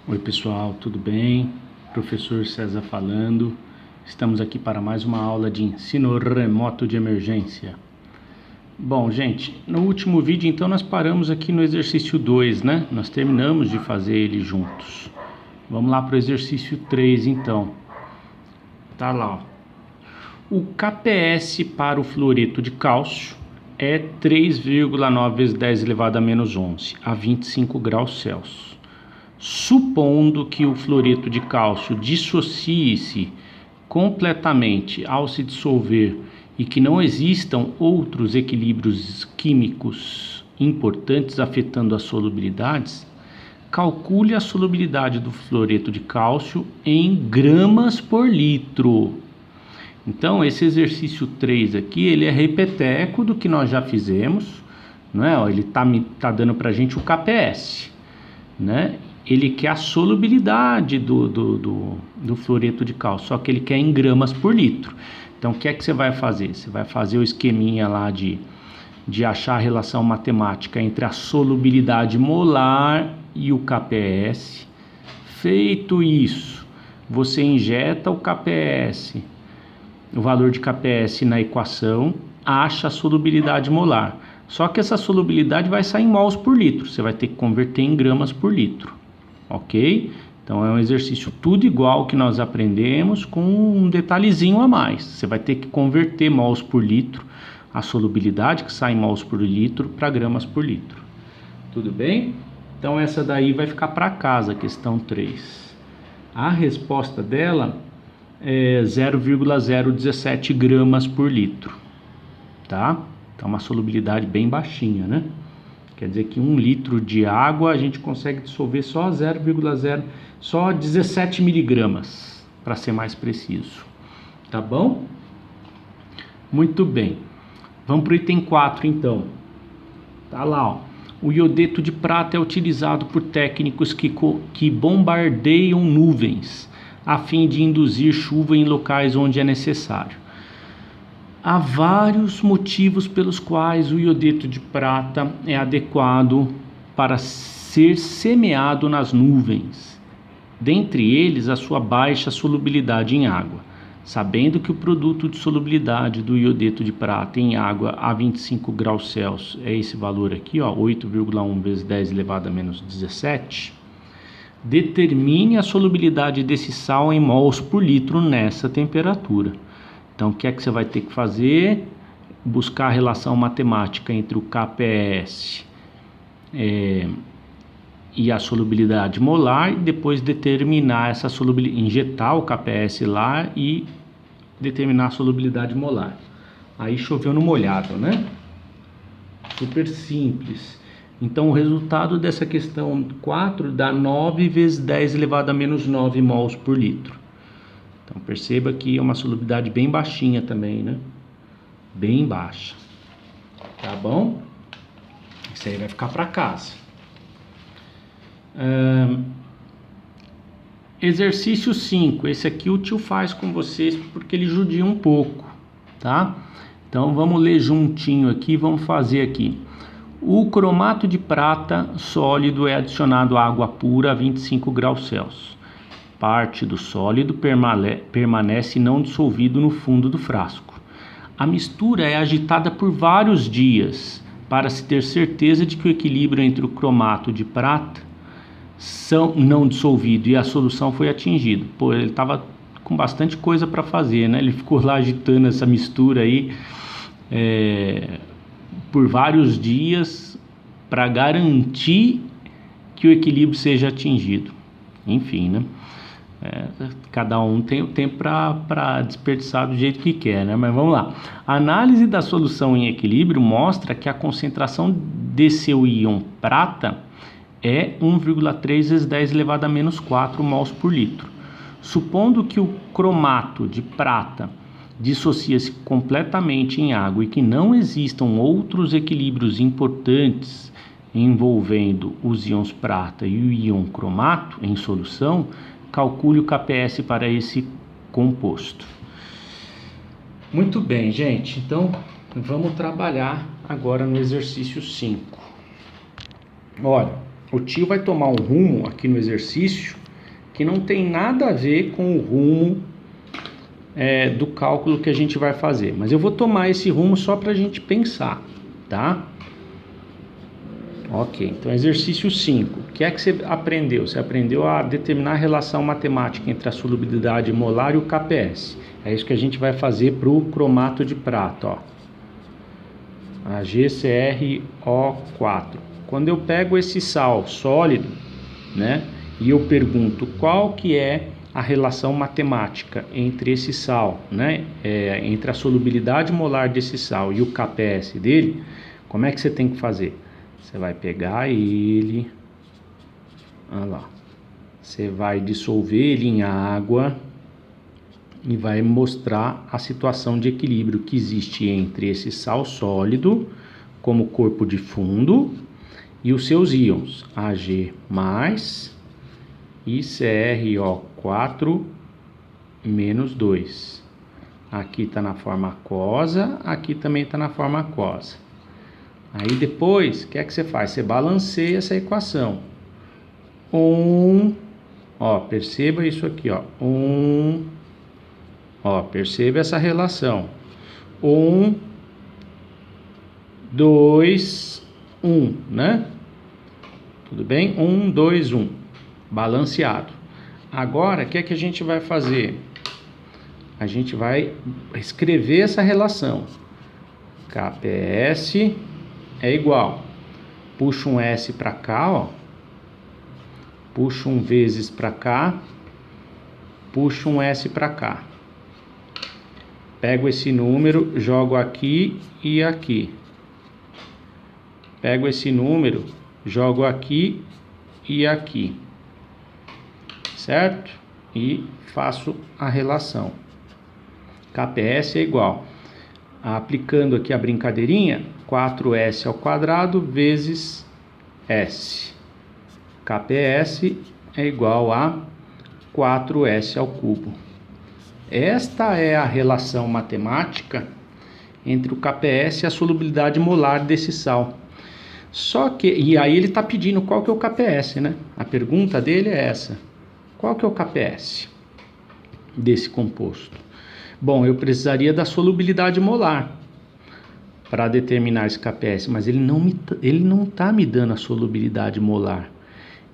Oi pessoal, tudo bem? Professor César falando. Estamos aqui para mais uma aula de ensino remoto de emergência. Bom, gente, no último vídeo então nós paramos aqui no exercício 2, né? Nós terminamos de fazer ele juntos. Vamos lá para o exercício 3 então. Tá lá, ó. O KPS para o fluoreto de cálcio é 3,9 vezes 10 elevado a menos 11, a 25 graus Celsius. Supondo que o fluoreto de cálcio dissocie-se completamente ao se dissolver e que não existam outros equilíbrios químicos importantes afetando as solubilidades, calcule a solubilidade do fluoreto de cálcio em gramas por litro. Então, esse exercício 3 aqui, ele é repeteco do que nós já fizemos, não é? Ele tá dando para a gente o KPS, né? Ele quer a solubilidade do fluoreto de cálcio, só que ele quer em gramas por litro. Então, o que é que você vai fazer? Você vai fazer o esqueminha lá de achar a relação matemática entre a solubilidade molar e o KPS. Feito isso, você injeta o KPS, o valor de KPS na equação, acha a solubilidade molar. Só que essa solubilidade vai sair em mols por litro, você vai ter que converter em gramas por litro, ok? Então é um exercício tudo igual que nós aprendemos, com um detalhezinho a mais. Você vai ter que converter mols por litro, a solubilidade que sai em mols por litro, para gramas por litro. Tudo bem? Então essa daí vai ficar para casa, questão 3. A resposta dela é 0,017 gramas por litro, tá? Então uma solubilidade bem baixinha, né? Quer dizer que 1 litro de água a gente consegue dissolver só 0,0, só 17 miligramas, para ser mais preciso, tá bom? Muito bem. Vamos para o item 4 então. Tá lá, ó. O iodeto de prata é utilizado por técnicos que bombardeiam nuvens a fim de induzir chuva em locais onde é necessário. Há vários motivos pelos quais o iodeto de prata é adequado para ser semeado nas nuvens. Dentre eles, a sua baixa solubilidade em água. Sabendo que o produto de solubilidade do iodeto de prata em água a 25 graus Celsius é esse valor aqui, ó, 8,1 vezes 10 elevado a menos 17, determine a solubilidade desse sal em mols por litro nessa temperatura. Então, o que é que você vai ter que fazer? Buscar a relação matemática entre o KPS e a solubilidade molar, e depois determinar essa solubilidade, injetar o KPS lá e determinar a solubilidade molar. Aí choveu no molhado, né? Super simples. Então, o resultado dessa questão 4 dá 9 vezes 10 elevado a menos 9 mols por litro. Então, perceba que é uma solubilidade bem baixinha também, né? Bem baixa. Tá bom? Isso aí vai ficar para casa. Exercício 5. Esse aqui o tio faz com vocês porque ele judia um pouco, tá? Então, vamos ler juntinho aqui, vamos fazer aqui. O cromato de prata sólido é adicionado à água pura a 25 graus Celsius. Parte do sólido permanece não dissolvido no fundo do frasco. A mistura é agitada por vários dias para se ter certeza de que o equilíbrio entre o cromato de prata não dissolvido e a solução foi atingido. Pô, ele estava com bastante coisa para fazer, né? Ele ficou lá agitando essa mistura aí por vários dias para garantir que o equilíbrio seja atingido. Enfim, né? Cada um tem o tempo para desperdiçar do jeito que quer, né? Mas vamos lá. A análise da solução em equilíbrio mostra que a concentração de seu íon prata é 1,3 vezes 10 elevado a menos 4 mols por litro. Supondo que o cromato de prata dissocia-se completamente em água e que não existam outros equilíbrios importantes envolvendo os íons prata e o íon cromato em solução, calcule o KPS para esse composto. Muito bem, gente. Então, vamos trabalhar agora no exercício 5. Olha, o tio vai tomar um rumo aqui no exercício que não tem nada a ver com o rumo do cálculo que a gente vai fazer. Mas eu vou tomar esse rumo só para a gente pensar, tá? Ok, então exercício 5. O que é que você aprendeu? Você aprendeu a determinar a relação matemática entre a solubilidade molar e o KPS. É isso que a gente vai fazer para o cromato de prata, ó. A GCrO4. Quando eu pego esse sal sólido, né, e eu pergunto qual que é a relação matemática entre esse sal, né, entre a solubilidade molar desse sal e o KPS dele, como é que você tem que fazer? Você vai pegar ele, olha lá, você vai dissolver ele em água e vai mostrar a situação de equilíbrio que existe entre esse sal sólido como corpo de fundo e os seus íons Ag+, e CrO4-2. Aqui está na forma aquosa, aqui também está na forma aquosa. Aí depois, o que é que você faz? Você balanceia essa equação. Perceba isso aqui, ó. Perceba essa relação. 1, 2, 1, né? Tudo bem? 1, 2, 1. Balanceado. Agora, o que é que a gente vai fazer? A gente vai escrever essa relação. KPS é igual. Puxa um S para cá, ó. Puxa um vezes para cá. Puxa um S para cá. Pego esse número, jogo aqui e aqui. Pego esse número, jogo aqui e aqui. Certo? E faço a relação. KPS é igual. Aplicando aqui a brincadeirinha, 4S ao quadrado vezes S. KPS é igual a 4S ao cubo. Esta é a relação matemática entre o KPS e a solubilidade molar desse sal. Só que, e aí ele está pedindo qual que é o KPS, né? A pergunta dele é essa. Qual que é o KPS desse composto? Bom, eu precisaria da solubilidade molar para determinar esse KPS, mas ele não está me dando a solubilidade molar.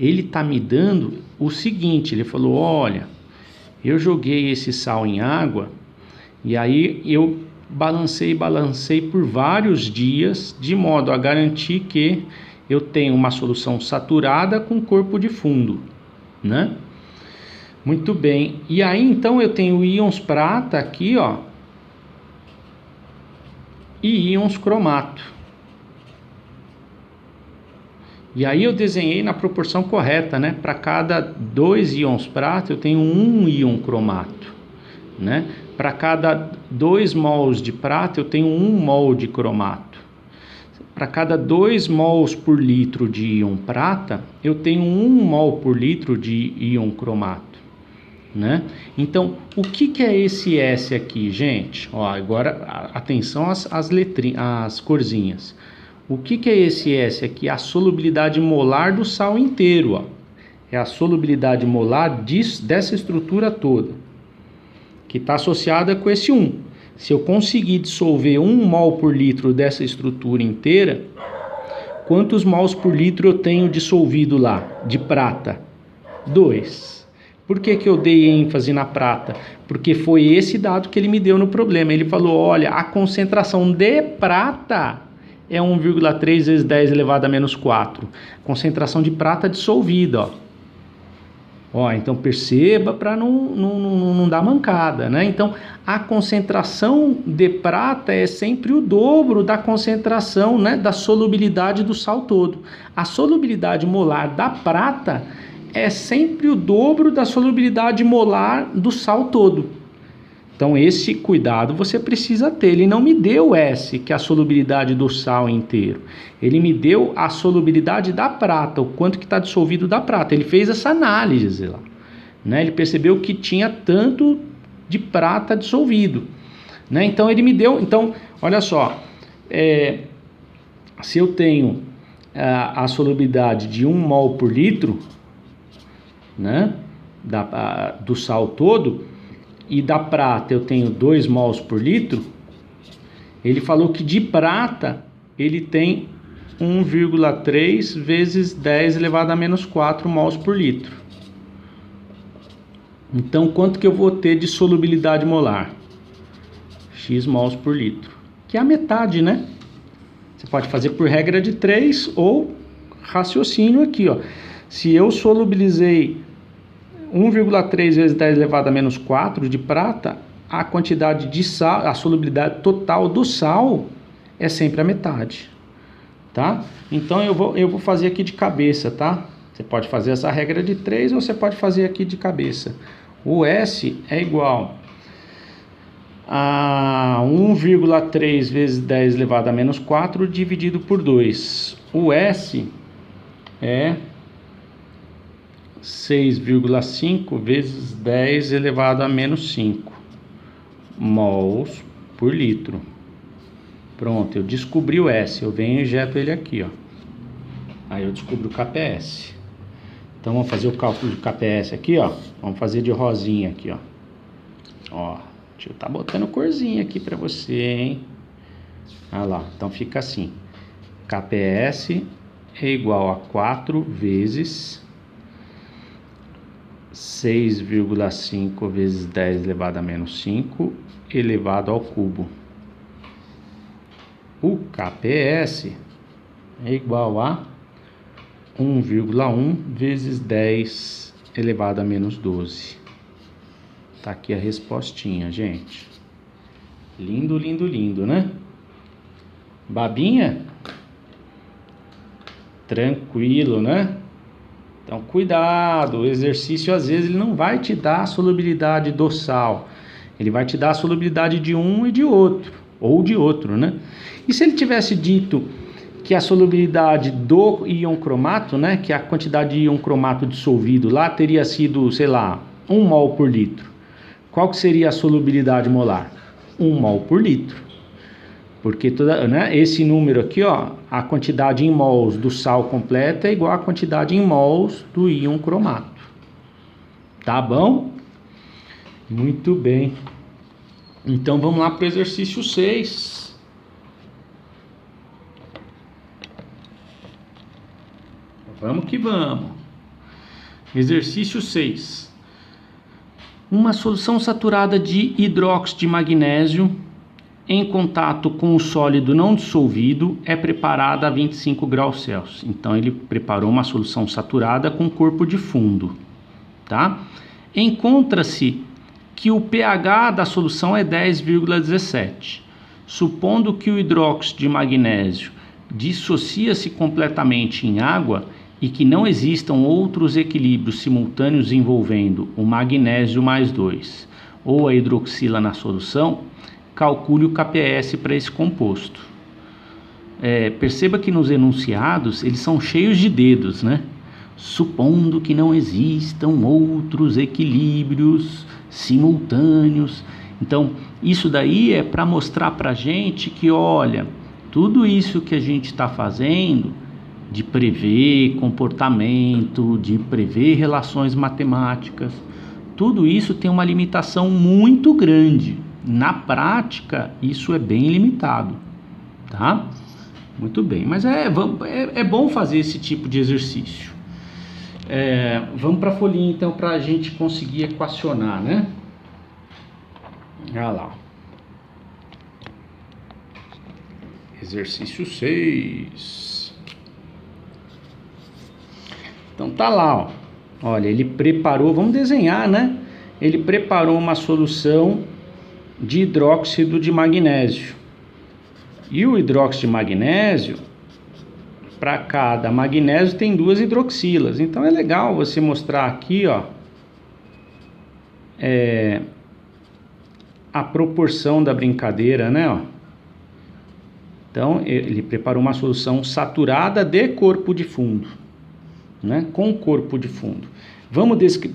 Ele está me dando o seguinte, ele falou, olha, eu joguei esse sal em água e aí eu balancei por vários dias, de modo a garantir que eu tenho uma solução saturada com corpo de fundo, né? Muito bem, e aí então eu tenho íons prata aqui, ó, e íons cromato. E aí eu desenhei na proporção correta, né? Para cada 2 íons prata eu tenho 1 íon cromato, né? Para cada 2 mols de prata eu tenho 1 mol de cromato. Para cada 2 mols por litro de íon prata eu tenho 1 mol por litro de íon cromato. Né? Então, o que é esse S aqui, gente? Ó, agora, atenção às letrinhas, às corzinhas. O que é esse S aqui? A solubilidade molar do sal inteiro, ó. É a solubilidade molar dessa estrutura toda, que está associada com esse 1. Se eu conseguir dissolver 1 mol por litro dessa estrutura inteira, quantos mols por litro eu tenho dissolvido lá, de prata? 2. Por que eu dei ênfase na prata? Porque foi esse dado que ele me deu no problema. Ele falou, olha, a concentração de prata é 1,3 vezes 10 elevado a menos 4. Concentração de prata dissolvida, ó. Ó, então perceba para não dar mancada, né? Então, a concentração de prata é sempre o dobro da concentração, né, da solubilidade do sal todo. A solubilidade molar da prata é sempre o dobro da solubilidade molar do sal todo. Então esse cuidado você precisa ter. Ele não me deu S, que é a solubilidade do sal inteiro. Ele me deu a solubilidade da prata, o quanto que está dissolvido da prata. Ele fez essa análise lá, né? Ele percebeu que tinha tanto de prata dissolvido, né? Então ele me deu, então olha só, se eu tenho a solubilidade de 1 mol por litro, né, do sal todo, e da prata eu tenho 2 mols por litro, ele falou que de prata ele tem 1,3 vezes 10 elevado a menos 4 mols por litro. Então, quanto que eu vou ter de solubilidade molar? X mols por litro, que é a metade, né? Você pode fazer por regra de 3 ou raciocínio aqui, ó. Se eu solubilizei 1,3 vezes 10 elevado a menos 4 de prata, a quantidade de sal, a solubilidade total do sal é sempre a metade, tá? Então eu vou fazer aqui de cabeça, tá? Você pode fazer essa regra de 3 ou você pode fazer aqui de cabeça. O S é igual a 1,3 vezes 10 elevado a menos 4 dividido por 2. O S é 6,5 vezes 10 elevado a menos 5 mols por litro. Pronto, eu descobri o S, eu venho e injeto ele aqui, ó. Aí eu descubro o KPS. Então vamos fazer o cálculo de KPS aqui, ó. Vamos fazer de rosinha aqui, ó. Ó, deixa eu tá botando corzinha aqui pra você, hein? Olha lá, então fica assim. KPS é igual a 4 vezes 6,5 vezes 10 elevado a menos 5 elevado ao cubo. O KPS é igual a 1,1 vezes 10 elevado a menos 12. Tá aqui a respostinha, gente. Lindo, lindo, lindo, né? Babinha? Tranquilo, né? Então, cuidado, o exercício às vezes ele não vai te dar a solubilidade do sal. Ele vai te dar a solubilidade de um e de outro, ou de outro, né? E se ele tivesse dito que a solubilidade do íon cromato, né, que a quantidade de íon cromato dissolvido lá teria sido, sei lá, 1 mol por litro. Qual que seria a solubilidade molar? 1 mol por litro. Porque esse número aqui, ó, a quantidade em mols do sal completo é igual à quantidade em mols do íon cromato. Tá bom? Muito bem. Então vamos lá para o exercício 6. Vamos que vamos. Exercício 6. Uma solução saturada de hidróxido de magnésio em contato com o sólido não dissolvido é preparada a 25 graus Celsius. Então ele preparou uma solução saturada com corpo de fundo, tá? Encontra-se que o pH da solução é 10,17. Supondo que o hidróxido de magnésio dissocia-se completamente em água e que não existam outros equilíbrios simultâneos envolvendo o magnésio mais 2 ou a hidroxila na solução, calcule o KPS para esse composto. Perceba que nos enunciados eles são cheios de dedos, né? Supondo que não existam outros equilíbrios simultâneos. Então, isso daí é para mostrar para a gente que, olha, tudo isso que a gente está fazendo, de prever comportamento, de prever relações matemáticas, tudo isso tem uma limitação muito grande. Na prática, isso é bem limitado, tá? Muito bem, mas é bom fazer esse tipo de exercício. Vamos para a folhinha, então, para a gente conseguir equacionar, né? Olha lá. Exercício 6. Então tá lá, ó. Olha, ele preparou, vamos desenhar, né? Ele preparou uma solução de hidróxido de magnésio. E o hidróxido de magnésio, para cada magnésio tem 2 hidroxilas. Então é legal você mostrar aqui, ó, a proporção da brincadeira, né, ó. Então ele preparou uma solução saturada de corpo de fundo, né, com corpo de fundo.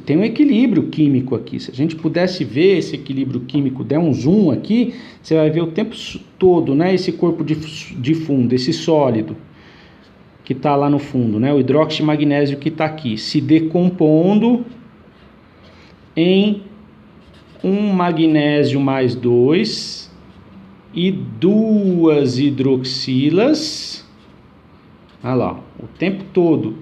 Tem um equilíbrio químico aqui. Se a gente pudesse ver esse equilíbrio químico, der um zoom aqui, você vai ver o tempo todo, né, esse corpo de fundo, esse sólido. que está lá no fundo, né? O hidróxido de magnésio que está aqui, se decompondo em um magnésio mais 2 e 2 hidroxilas. Olha lá, o tempo todo,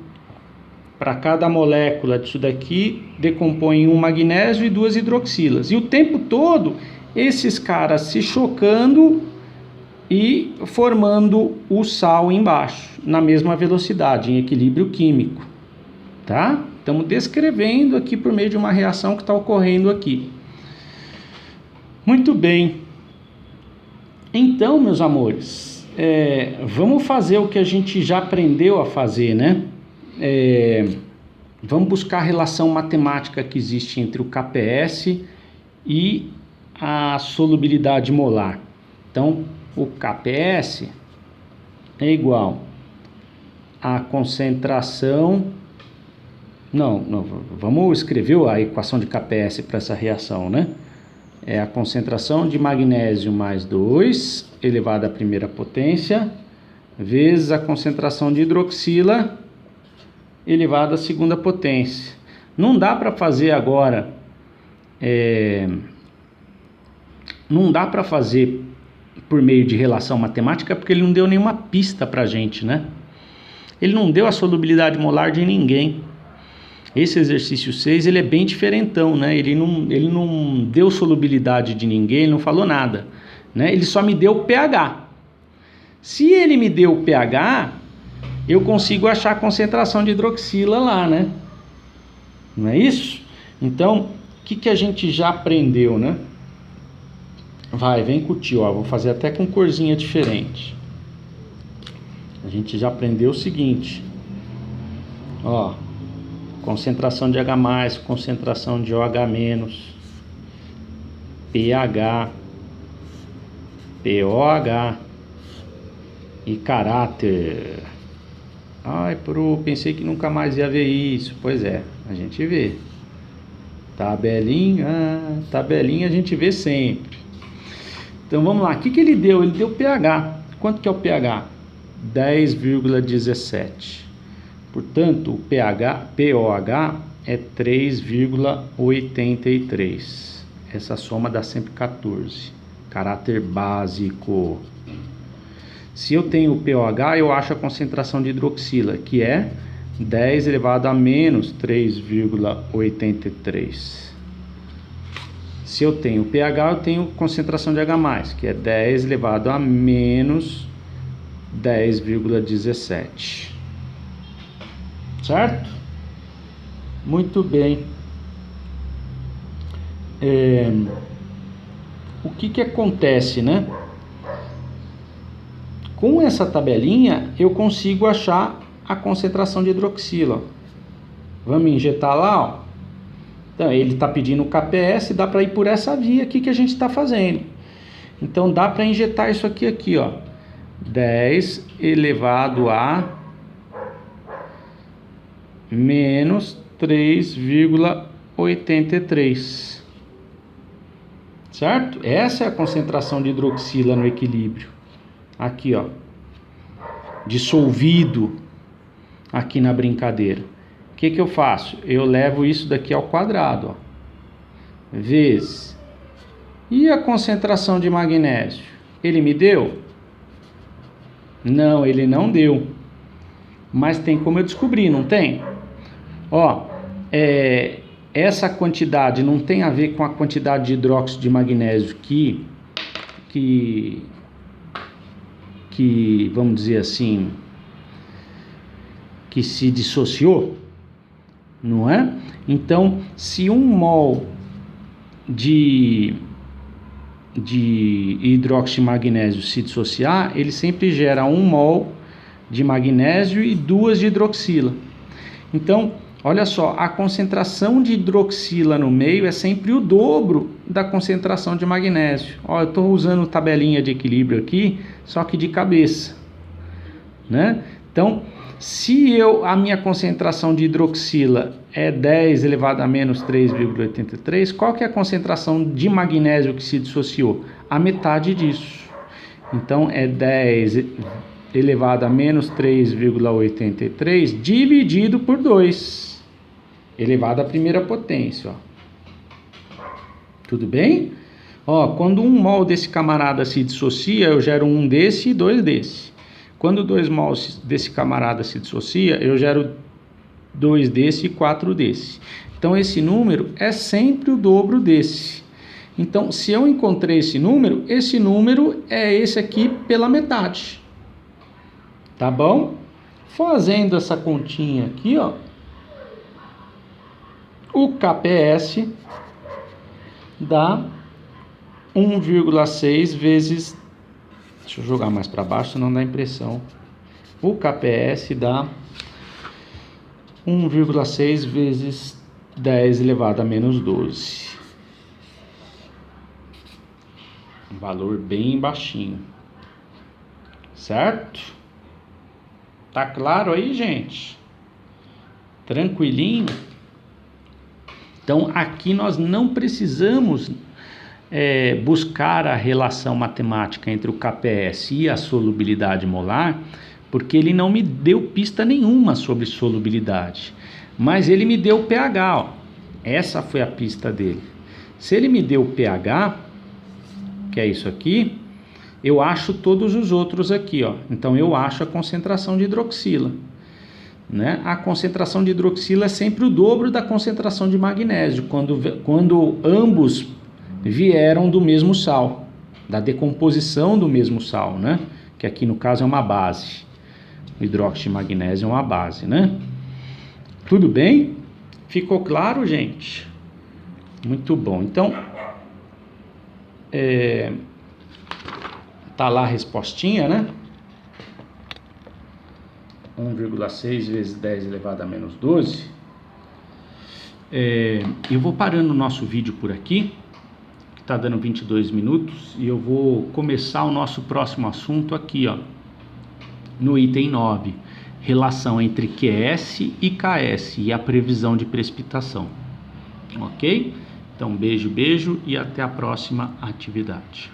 para cada molécula disso daqui, decompõe um magnésio e 2 hidroxilas. E o tempo todo, esses caras se chocando e formando o sal embaixo, na mesma velocidade, em equilíbrio químico. Tá? Estamos descrevendo aqui por meio de uma reação que está ocorrendo aqui. Muito bem. Então, meus amores, vamos fazer o que a gente já aprendeu a fazer, né? Vamos buscar a relação matemática que existe entre o KPS e a solubilidade molar. Então, o KPS é igual a concentração... Não, vamos escrever a equação de KPS para essa reação, né? É a concentração de magnésio mais 2 elevado à primeira potência vezes a concentração de hidroxila elevado à segunda potência. Não dá para fazer agora, não dá para fazer por meio de relação matemática, porque ele não deu nenhuma pista para a gente, né? Ele não deu a solubilidade molar de ninguém. Esse exercício 6, ele é bem diferentão, né? Ele não deu solubilidade de ninguém, ele não falou nada, né? Ele só me deu o pH. Se ele me deu o pH, eu consigo achar a concentração de hidroxila lá, né? Não é isso? Então, o que a gente já aprendeu, né? Vem com o tio, ó, vou fazer até com corzinha diferente. A gente já aprendeu o seguinte, ó, concentração de H+, concentração de OH-, pH, pOH e caráter. Ai, pensei que nunca mais ia ver isso. Pois é, a gente vê. Tabelinha a gente vê sempre. Então vamos lá, o que ele deu? Ele deu pH. Quanto que é o pH? 10,17. Portanto, o pOH é 3,83. Essa soma dá sempre 14. Caráter básico. Se eu tenho o pOH, eu acho a concentração de hidroxila, que é 10 elevado a menos 3,83. Se eu tenho pH, eu tenho concentração de H+, que é 10 elevado a menos 10,17. Certo? Muito bem. O que acontece, né? Com essa tabelinha, eu consigo achar a concentração de hidroxila. Vamos injetar lá, ó. Então, ele está pedindo o KPS, dá para ir por essa via aqui que a gente está fazendo. Então, dá para injetar isso aqui, ó. 10 elevado a menos 3,83. Certo? Essa é a concentração de hidroxila no equilíbrio. Aqui, ó. Dissolvido aqui na brincadeira. O que eu faço? Eu levo isso daqui ao quadrado, ó. Vezes. E a concentração de magnésio? Ele me deu? Não, ele não deu. Mas tem como eu descobrir, não tem? Ó, essa quantidade não tem a ver com a quantidade de hidróxido de magnésio que vamos dizer assim, que se dissociou, não é? Então, se 1 mol de hidróxido de magnésio se dissociar, ele sempre gera 1 mol de magnésio e 2 de hidroxila. Então, olha só, a concentração de hidroxila no meio é sempre o dobro da concentração de magnésio. Ó, eu estou usando tabelinha de equilíbrio aqui, só que de cabeça, né? Então, se a minha concentração de hidroxila é 10 elevado a menos 3,83, qual que é a concentração de magnésio que se dissociou? A metade disso. Então, é 10 elevado a menos 3,83 dividido por 2, elevado à primeira potência, ó. Tudo bem? Ó, quando 1 mol desse camarada se dissocia, eu gero 1 desse e 2 desse. Quando 2 mols desse camarada se dissocia, eu gero 2 desse e 4 desse. Então, esse número é sempre o dobro desse. Então, se eu encontrei esse número é esse aqui pela metade. Tá bom? Fazendo essa continha aqui, ó, o KPS dá 1,6 vezes... Deixa eu jogar mais para baixo, senão dá impressão. O KPS dá 1,6 vezes 10 elevado a menos 12. Um valor bem baixinho. Certo? Tá claro aí, gente? Tranquilinho? Então, aqui nós não precisamos buscar a relação matemática entre o KPS e a solubilidade molar, porque ele não me deu pista nenhuma sobre solubilidade. Mas ele me deu o pH, ó. Essa foi a pista dele. Se ele me deu o pH, que é isso aqui, eu acho todos os outros aqui, ó. Então eu acho a concentração de hidroxila, né? A concentração de hidroxila é sempre o dobro da concentração de magnésio, quando ambos vieram do mesmo sal, da decomposição do mesmo sal, né? Que aqui no caso é uma base. O hidróxido de magnésio é uma base, né? Tudo bem? Ficou claro, gente? Muito bom. Então, tá lá a respostinha, né? 1,6 vezes 10 elevado a menos 12. Eu vou parando o nosso vídeo por aqui, que tá dando 22 minutos, e eu vou começar o nosso próximo assunto aqui, ó, no item 9, relação entre QS e KS e a previsão de precipitação. Ok? Então, beijo e até a próxima atividade.